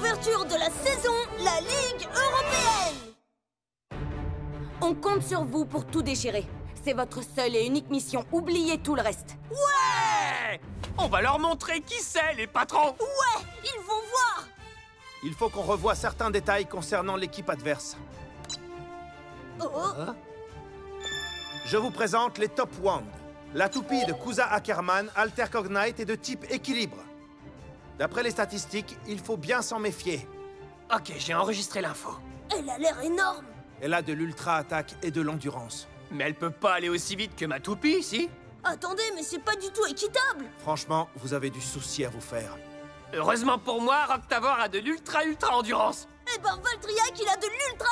l'ouverture de la saison, la Ligue européenne. On compte sur vous pour tout déchirer. C'est votre seule et unique mission. Oubliez tout le reste. Ouais! On va leur montrer qui c'est, les patrons! Ouais, ils vont voir. Il faut qu'on revoie certains détails concernant l'équipe adverse. Oh. Je vous présente les Top Wand. La toupie de Kuza Ackerman, Alter Cognite est de type équilibre. D'après les statistiques, il faut bien s'en méfier. Ok, j'ai enregistré l'info. Elle a l'air énorme. Elle a de l'ultra-attaque et de l'endurance. Mais elle peut pas aller aussi vite que ma toupie, si? Attendez, mais c'est pas du tout équitable. Franchement, vous avez du souci à vous faire. Heureusement pour moi, Roctavor a de l'ultra endurance. Eh ben, Valtryek, il a de l'ultra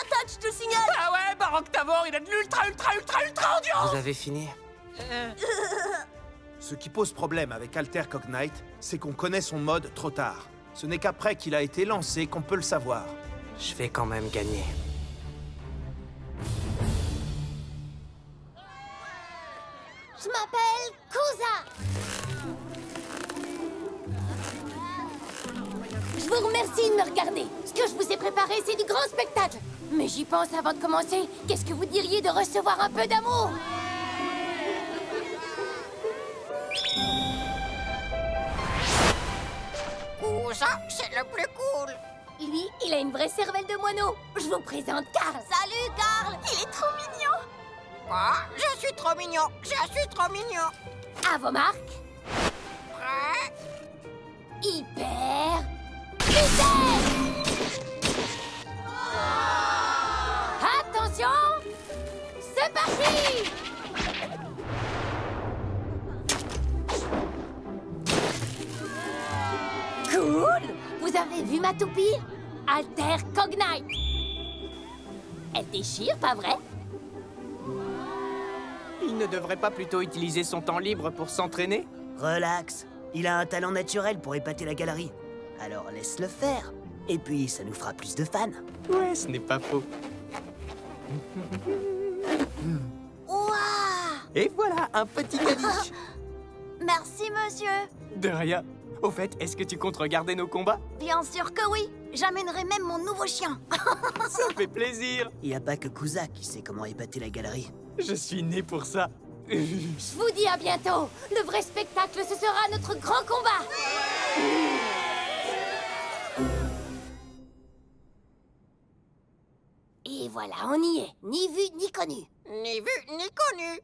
attaque, je te signale. Ah ouais, bah Roctavor, il a de l'ultra endurance. Vous avez fini? Ce qui pose problème avec Alter Cognite, c'est qu'on connaît son mode trop tard. Ce n'est qu'après qu'il a été lancé qu'on peut le savoir. Je vais quand même gagner. Je m'appelle Kuza. Je vous remercie de me regarder. Ce que je vous ai préparé, c'est du grand spectacle. Mais j'y pense avant de commencer. Qu'est-ce que vous diriez de recevoir un peu d'amour? Kuza, c'est le plus cool. Lui, il a une vraie cervelle de moineau. Je vous présente Karl. Salut, Karl. Il est trop mignon. Quoi? Je suis trop mignon. Je suis trop mignon. À vos marques. Prêt? Hyper vitesse. Attention, c'est parti. Cool. Vous avez vu ma toupie? Alter Cognite. Elle déchire, pas vrai? Il ne devrait pas plutôt utiliser son temps libre pour s'entraîner? Relax, il a un talent naturel pour épater la galerie. Alors laisse-le faire. Et puis, ça nous fera plus de fans. Ouais, ce n'est pas faux. Ouah. Et voilà, un petit caniche. Merci, monsieur. De rien. Au fait, est-ce que tu comptes regarder nos combats? Bien sûr que oui. J'amènerai même mon nouveau chien. Ça fait plaisir. Il n'y a pas que Kuza qui sait comment épater la galerie. Je suis né pour ça. Je vous dis à bientôt. Le vrai spectacle, ce sera notre grand combat. Et voilà, on y est. Ni vu, ni connu. Ni vu, ni connu.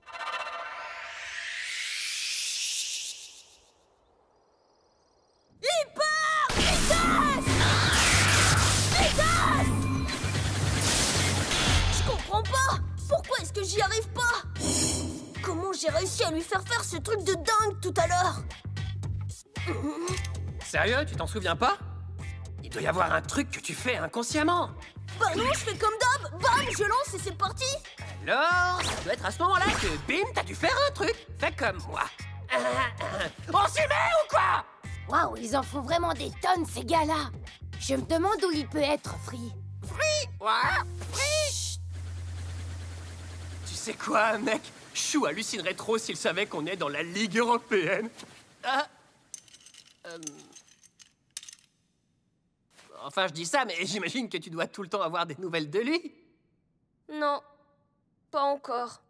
Je comprends pas. Pourquoi est-ce que j'y arrive pas? Comment j'ai réussi à lui faire ce truc de dingue tout à l'heure? Sérieux, tu t'en souviens pas? Il doit y avoir un truc que tu fais inconsciemment. Bah non, je fais comme d'hab. Bam, je lance et c'est parti. Alors, ça doit être à ce moment-là que, bim, t'as dû faire un truc. Fais comme moi. On s'y met ou quoi? Waouh, ils en font vraiment des tonnes, ces gars-là. Je me demande où il peut être, Free. Ouais, Free. Tu sais quoi, mec? Chou hallucinerait trop s'il savait qu'on est dans la Ligue européenne. Ah. Enfin, je dis ça, mais j'imagine que tu dois tout le temps avoir des nouvelles de lui. Non, pas encore.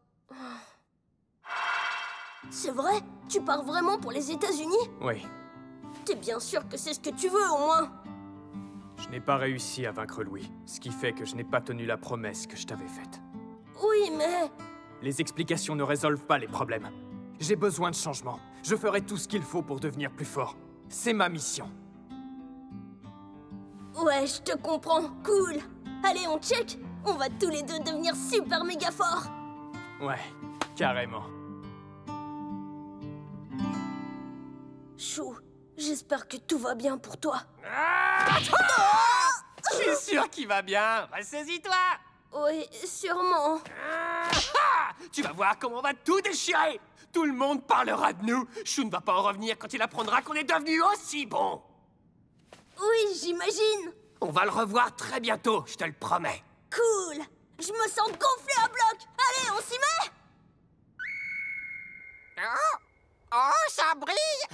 C'est vrai? Tu pars vraiment pour les États-Unis? Oui, T'es bien sûr que c'est ce que tu veux, au moins? je n'ai pas réussi à vaincre Louis, ce qui fait que je n'ai pas tenu la promesse que je t'avais faite. Oui, mais... Les explications ne résolvent pas les problèmes. J'ai besoin de changement. Je ferai tout ce qu'il faut pour devenir plus fort. C'est ma mission. Ouais, je te comprends. Cool. Allez, on check. On va tous les deux devenir super méga forts. Ouais, carrément. Chou, j'espère que tout va bien pour toi. Je suis sûr qu'il va bien. Ressaisis-toi. Oui, sûrement. Tu vas voir comment on va tout déchirer. Tout le monde parlera de nous. Chou ne va pas en revenir quand il apprendra qu'on est devenu aussi bon. Oui, j'imagine. On va le revoir très bientôt, je te le promets. Cool. Je me sens gonflé à bloc. Allez, on s'y met. Oh, ça brille.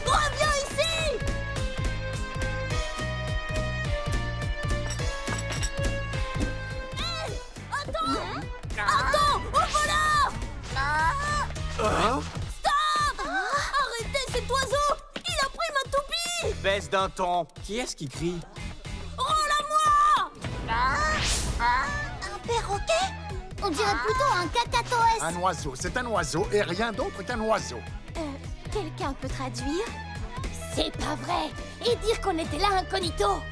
Reviens ici! Hé! Attends! Attends! Au voilà! Stop! Arrêtez cet oiseau! Il a pris ma toupie! Baisse d'un ton. Qui est-ce qui crie? Rends-la-moi! Un perroquet? On dirait plutôt un cacatoès. Un oiseau, c'est un oiseau et rien d'autre qu'un oiseau. Quelqu'un peut traduire? C'est pas vrai! Et dire qu'on était là incognito!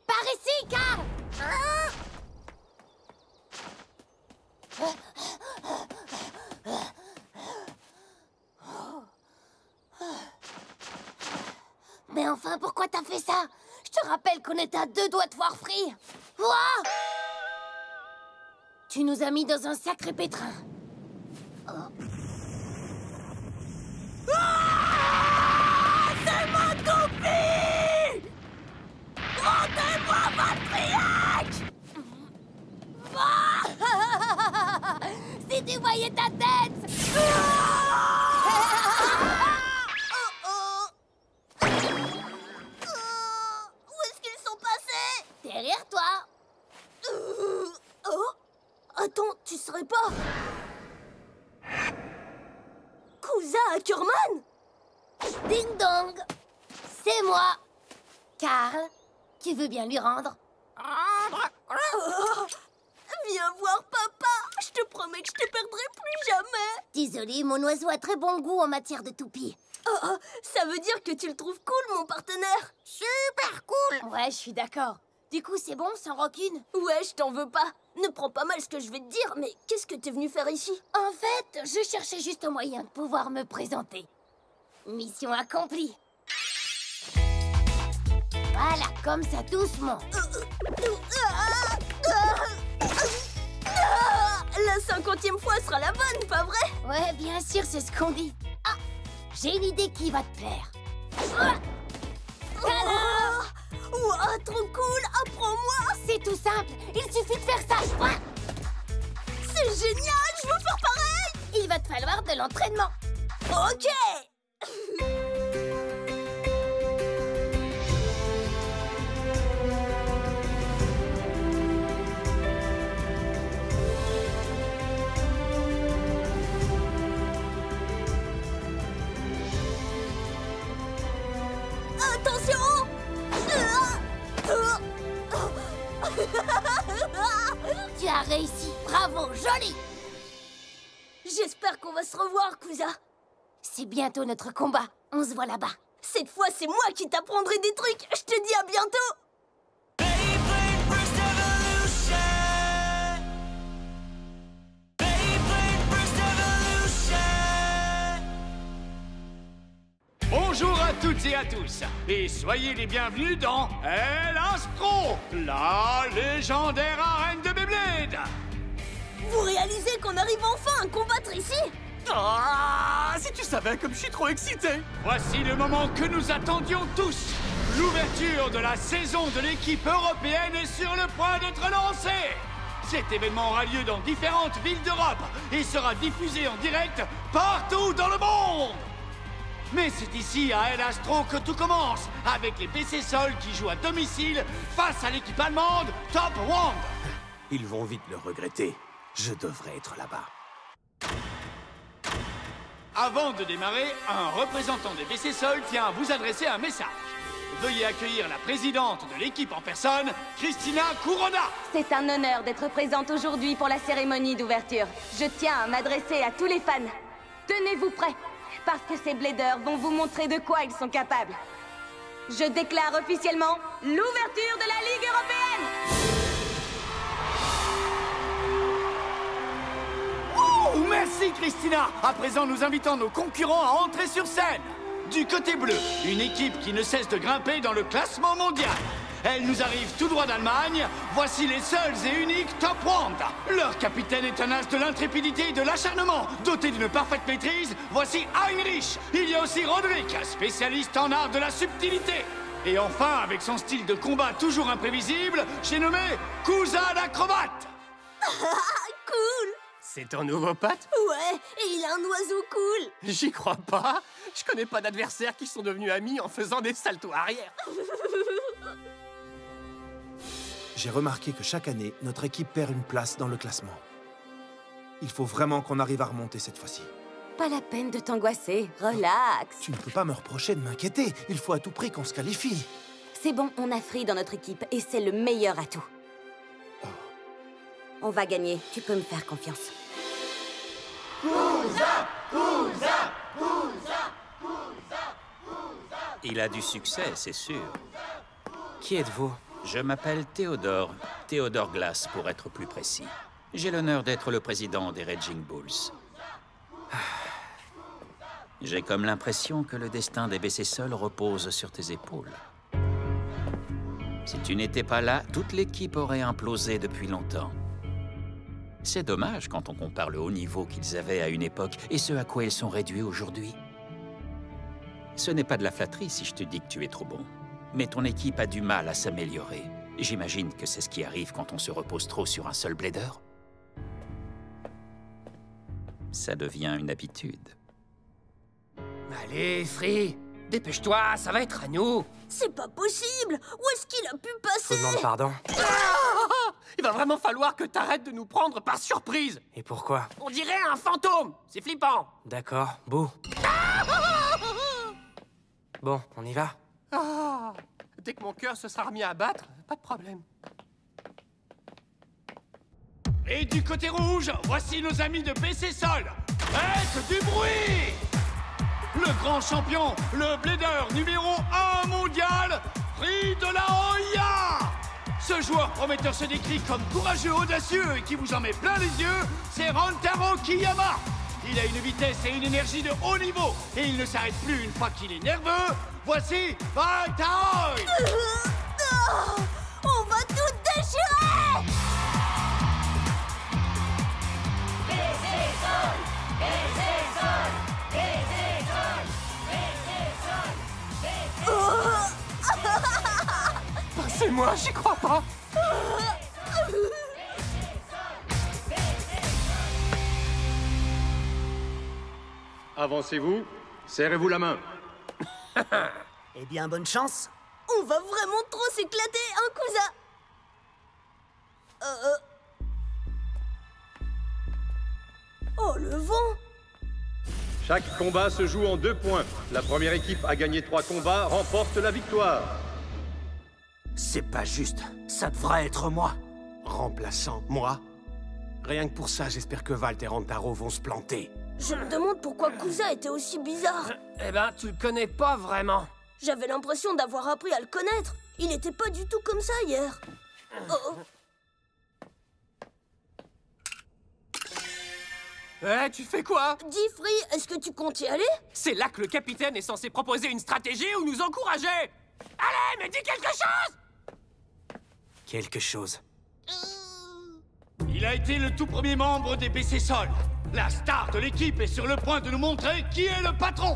Par ici, Carl! Mais enfin, pourquoi t'as fait ça? Je te rappelle qu'on était à 2 doigts de voir frire. Ouah! Tu nous as mis dans un sacré pétrin. C'est ma toupie! Rendez-moi ma triac! Si tu voyais ta tête! Où est-ce qu'ils sont passés? Derrière toi! Oh? Attends, tu serais pas... Kuza Ackerman? Ding dong! C'est moi! Carl, tu veux bien lui rendre? Oh, viens voir papa. Je te promets que je te perdrai plus jamais. Désolée, mon oiseau a très bon goût en matière de toupie. Oh, ça veut dire que tu le trouves cool, mon partenaire. Super cool. Ouais, je suis d'accord. Du coup, c'est bon, sans rancune? Ouais, je t'en veux pas. Ne prends pas mal ce que je vais te dire, mais qu'est-ce que t'es venu faire ici? En fait, je cherchais juste un moyen de pouvoir me présenter. Mission accomplie. Voilà, comme ça, doucement. La 50e fois sera la bonne, pas vrai? Ouais, bien sûr, c'est ce qu'on dit. Ah, j'ai une idée qui va te plaire. Tada! Ouah, trop cool. Apprends-moi. C'est tout simple, il suffit de faire ça. C'est génial, je veux faire pareil. Il va te falloir de l'entraînement. Ok. Attention. Tu as réussi, bravo, joli. J'espère qu'on va se revoir, Kuza. C'est bientôt notre combat, on se voit là-bas. Cette fois, c'est moi qui t'apprendrai des trucs. Je te dis à bientôt. Bonjour à toutes et à tous, et soyez les bienvenus dans El Astro, la légendaire arène de Beyblade. Vous réalisez qu'on arrive enfin à combattre ici? Ah, si tu savais comme je suis trop excité. Voici le moment que nous attendions tous. L'ouverture de la saison de l'équipe européenne est sur le point d'être lancée. Cet événement aura lieu dans différentes villes d'Europe et sera diffusé en direct partout dans le monde. Mais c'est ici, à El Astro, que tout commence, avec les BC Sol qui jouent à domicile face à l'équipe allemande Top Wand. Ils vont vite le regretter. Je devrais être là-bas. Avant de démarrer, un représentant des BC Sol tient à vous adresser un message. Veuillez accueillir la présidente de l'équipe en personne, Christina Couronda. C'est un honneur d'être présente aujourd'hui pour la cérémonie d'ouverture. Je tiens à m'adresser à tous les fans. Tenez-vous prêts, parce que ces bladers vont vous montrer de quoi ils sont capables. Je déclare officiellement l'ouverture de la Ligue européenne. Merci Christina. À présent, nous invitons nos concurrents à entrer sur scène. Du côté bleu, une équipe qui ne cesse de grimper dans le classement mondial. Elle nous arrive tout droit d'Allemagne. Voici les seuls et uniques Top Wand. Leur capitaine est un as de l'intrépidité et de l'acharnement. Doté d'une parfaite maîtrise, voici Heinrich. Il y a aussi Roderick, spécialiste en art de la subtilité. Et enfin, avec son style de combat toujours imprévisible, j'ai nommé Kuza l'acrobate. Cool. C'est ton nouveau pote? Ouais, et il a un oiseau cool. J'y crois pas. Je connais pas d'adversaires qui sont devenus amis en faisant des saltos arrière. J'ai remarqué que chaque année, notre équipe perd une place dans le classement. Il faut vraiment qu'on arrive à remonter cette fois-ci. Pas la peine de t'angoisser, relax. Tu ne peux pas me reprocher de m'inquiéter. Il faut à tout prix qu'on se qualifie. C'est bon, on a Free dans notre équipe et c'est le meilleur atout. Oh. On va gagner, tu peux me faire confiance. Il a du succès, c'est sûr. Qui êtes-vous? Je m'appelle Théodore. Théodore Glass, pour être plus précis. J'ai l'honneur d'être le président des Raging Bulls. J'ai comme l'impression que le destin des BC-Sol repose sur tes épaules. Si tu n'étais pas là, toute l'équipe aurait implosé depuis longtemps. C'est dommage quand on compare le haut niveau qu'ils avaient à une époque et ce à quoi ils sont réduits aujourd'hui. Ce n'est pas de la flatterie si je te dis que tu es trop bon. Mais ton équipe a du mal à s'améliorer. J'imagine que c'est ce qui arrive quand on se repose trop sur un seul blader. Ça devient une habitude. Allez, Free, dépêche-toi, ça va être à nous. C'est pas possible. Où est-ce qu'il a pu Je passer? vous demande pardon. Il va vraiment falloir que t'arrêtes de nous prendre par surprise. Et pourquoi? On dirait un fantôme. C'est flippant. D'accord, Boo. Bon, on y va? Ah, dès que mon cœur se sera remis à battre, pas de problème. Et du côté rouge, voici nos amis de BC-Sol. Faites du bruit! Le grand champion, le blader numéro 1 mondial, Free de la Hoya! Ce joueur prometteur se décrit comme courageux, audacieux et qui vous en met plein les yeux, c'est Rantaro Kiyama. Il a une vitesse et une énergie de haut niveau et il ne s'arrête plus une fois qu'il est nerveux. Voici Bataille! On va tout déchirer! C'est moi, j'y crois pas. Avancez-vous, serrez-vous la main. Eh bien, bonne chance. On va vraiment trop s'éclater, hein, cousin? Oh, le vent! Chaque combat se joue en 2 points. La première équipe à gagner 3 combats remporte la victoire. C'est pas juste. Ça devrait être moi. Remplaçant, moi? Rien que pour ça, j'espère que Valt et Rantaro vont se planter. Je me demande pourquoi Kusa était aussi bizarre. Eh ben, tu le connais pas vraiment. J'avais l'impression d'avoir appris à le connaître. Il était pas du tout comme ça hier. Eh, tu fais quoi? Dis, Free, est-ce que tu comptes y aller? C'est là que le capitaine est censé proposer une stratégie ou nous encourager. Allez, mais dis quelque chose! Quelque chose. Il a été le tout premier membre des BC-Sol. La star de l'équipe est sur le point de nous montrer qui est le patron.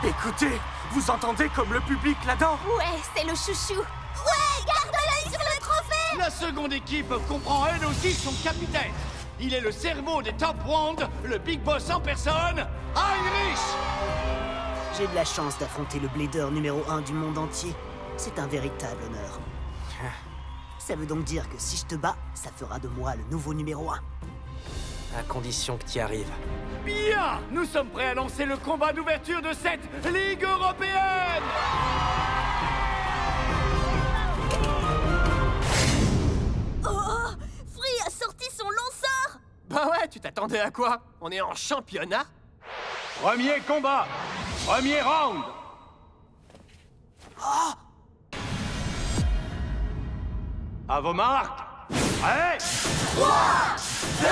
Écoutez, vous entendez comme le public là-dedans? Ouais, c'est le chouchou. Ouais, garde l'œil sur le trophée! La seconde équipe comprend elle aussi son capitaine. Il est le cerveau des Top Wand, le big boss en personne, Heinrich! J'ai de la chance d'affronter le blader numéro 1 du monde entier. C'est un véritable honneur. Ça veut donc dire que si je te bats, ça fera de moi le nouveau numéro 1. À condition que tu y arrives. Bien! Nous sommes prêts à lancer le combat d'ouverture de cette Ligue européenne! Oh! Free a sorti son lanceur! Bah ouais, tu t'attendais à quoi? On est en championnat? Premier combat, premier round. À vos marques. Prêts? 3, 2,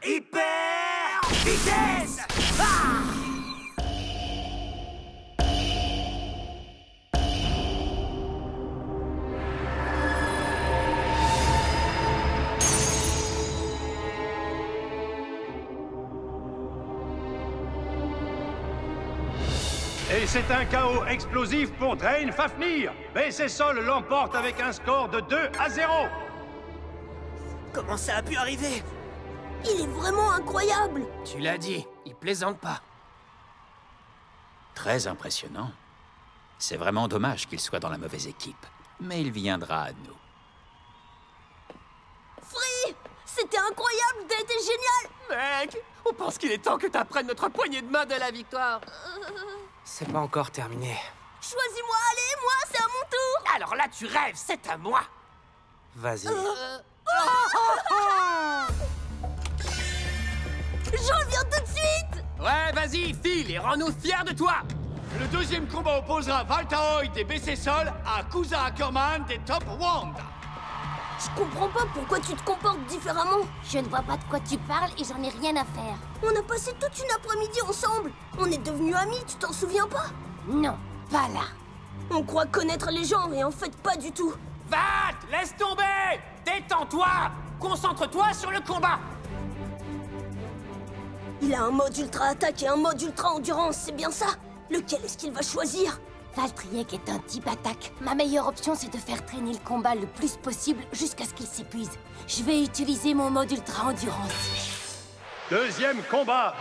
1! Hyper vitesse! Et c'est un chaos explosif pour Drain Fafnir. BC-Sol l'emporte avec un score de 2-0. Comment ça a pu arriver? Il est vraiment incroyable! Tu l'as dit, il plaisante pas. Très impressionnant. C'est vraiment dommage qu'il soit dans la mauvaise équipe. Mais il viendra à nous. Free! C'était incroyable, t'as été génial! Mec, on pense qu'il est temps que t'apprennes notre poignée de main de la victoire. C'est pas encore terminé. Choisis-moi, allez, moi, c'est à mon tour! Alors là, tu rêves, c'est à moi. Vas-y. Je reviens tout de suite! Ouais, vas-y, file et rends-nous fiers de toi. Le deuxième combat opposera Valtaoid des BC Sol à Kuza Ackerman des Top Wand. Je comprends pas pourquoi tu te comportes différemment. Je ne vois pas de quoi tu parles et j'en ai rien à faire. On a passé toute une après-midi ensemble. On est devenus amis, tu t'en souviens pas? Non, pas là. On croit connaître les gens et en fait pas du tout. Vat, laisse tomber. Détends-toi. Concentre-toi sur le combat. Il a un mode ultra-attaque et un mode ultra-endurance, c'est bien ça? Lequel est-ce qu'il va choisir? Valtriek est un type attaque. Ma meilleure option, c'est de faire traîner le combat le plus possible jusqu'à ce qu'il s'épuise. Je vais utiliser mon mode ultra-endurance. Deuxième combat.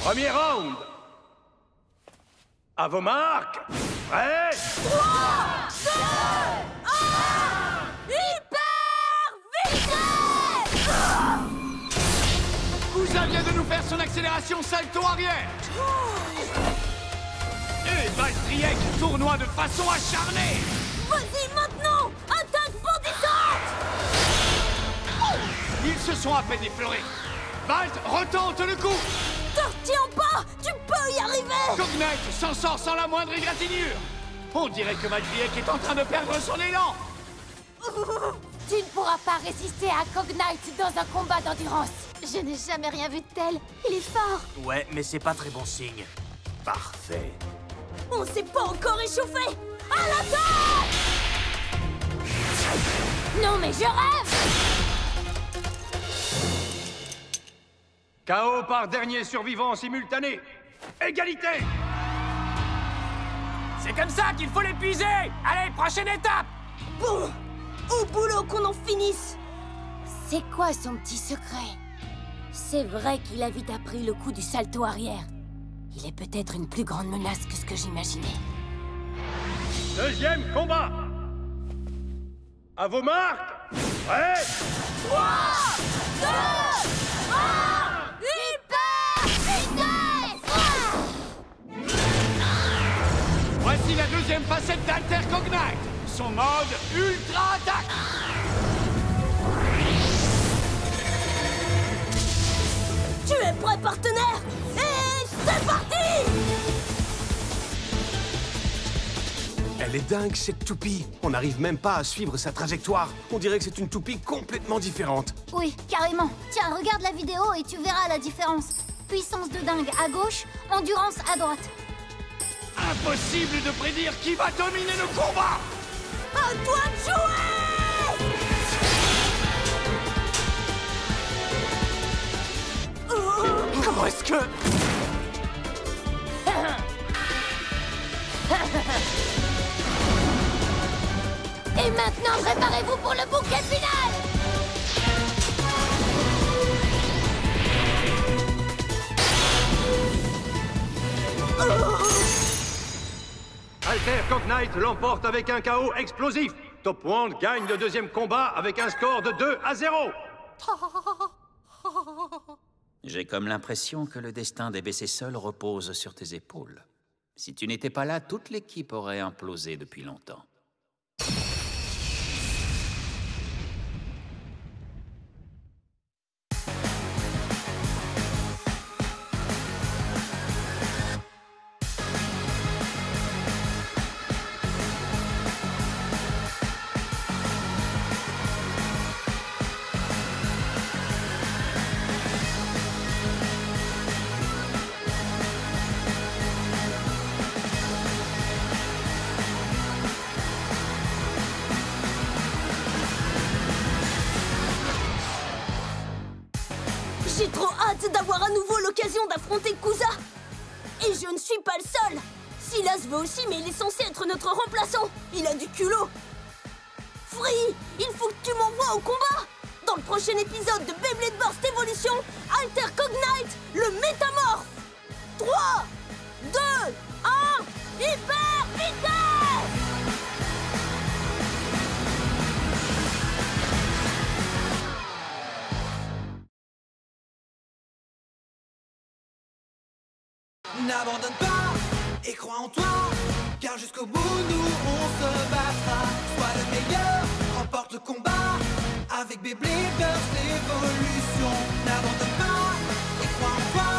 Premier round. À vos marques. Prêts? 3, 2, 1... Hyper vitesse! Kuza vient de nous faire son accélération salto arrière. Et Valtriek tournoie de façon acharnée. Vas-y maintenant! Attaque bondissante! Ils se sont à peine effleurés. Valt retente le coup. Te retiens pas! Tu peux y arriver! Cognite s'en sort sans la moindre égratignure. On dirait que Valtriek est en train de perdre son élan. Tu ne pourras pas résister à Cognite dans un combat d'endurance. Je n'ai jamais rien vu de tel. Il est fort. Ouais, mais c'est pas très bon signe. Parfait. On s'est pas encore échauffé! À l'attaque! Non mais je rêve! KO par dernier survivant simultané. Égalité. C'est comme ça qu'il faut l'épuiser. Allez, prochaine étape. Bon, au boulot qu'on en finisse! C'est quoi son petit secret? C'est vrai qu'il a vite appris le coup du salto arrière. Il est peut-être une plus grande menace que ce que j'imaginais. Deuxième combat. À vos marques. Prêts? 3, 2, 1... Hyper vitesse! Voici la deuxième facette d'Alter Cognite. Son mode ultra attaque. Tu es prêt, partenaire? Et c'est parti! Elle est dingue, cette toupie. On n'arrive même pas à suivre sa trajectoire. On dirait que c'est une toupie complètement différente. Oui, carrément. Tiens, regarde la vidéo et tu verras la différence. Puissance de dingue à gauche, endurance à droite. Impossible de prédire qui va dominer le combat. À toi de jouer! Comment est-ce que... Et maintenant, préparez-vous pour le bouquet final! Alter Cognite l'emporte avec un KO explosif. Top Wand gagne le deuxième combat avec un score de 2-0. J'ai comme l'impression que le destin des BC Sol repose sur tes épaules. Si tu n'étais pas là, toute l'équipe aurait implosé depuis longtemps. J'ai trop hâte d'avoir à nouveau l'occasion d'affronter Kuza. Et je ne suis pas le seul. Silas veut aussi, mais il est censé être notre remplaçant. Il a du culot. Free, il faut que tu m'envoies au combat. Dans dans le prochain épisode de Beyblade Burst Evolution, Alter Cognite, le métamorphe. 3, 2, 1, hyper vitesse! N'abandonne pas et crois en toi, car jusqu'au bout nous on se battra. Sois le meilleur, remporte le combat avec Beyblade Burst Evolution. N'abandonne pas et crois en toi,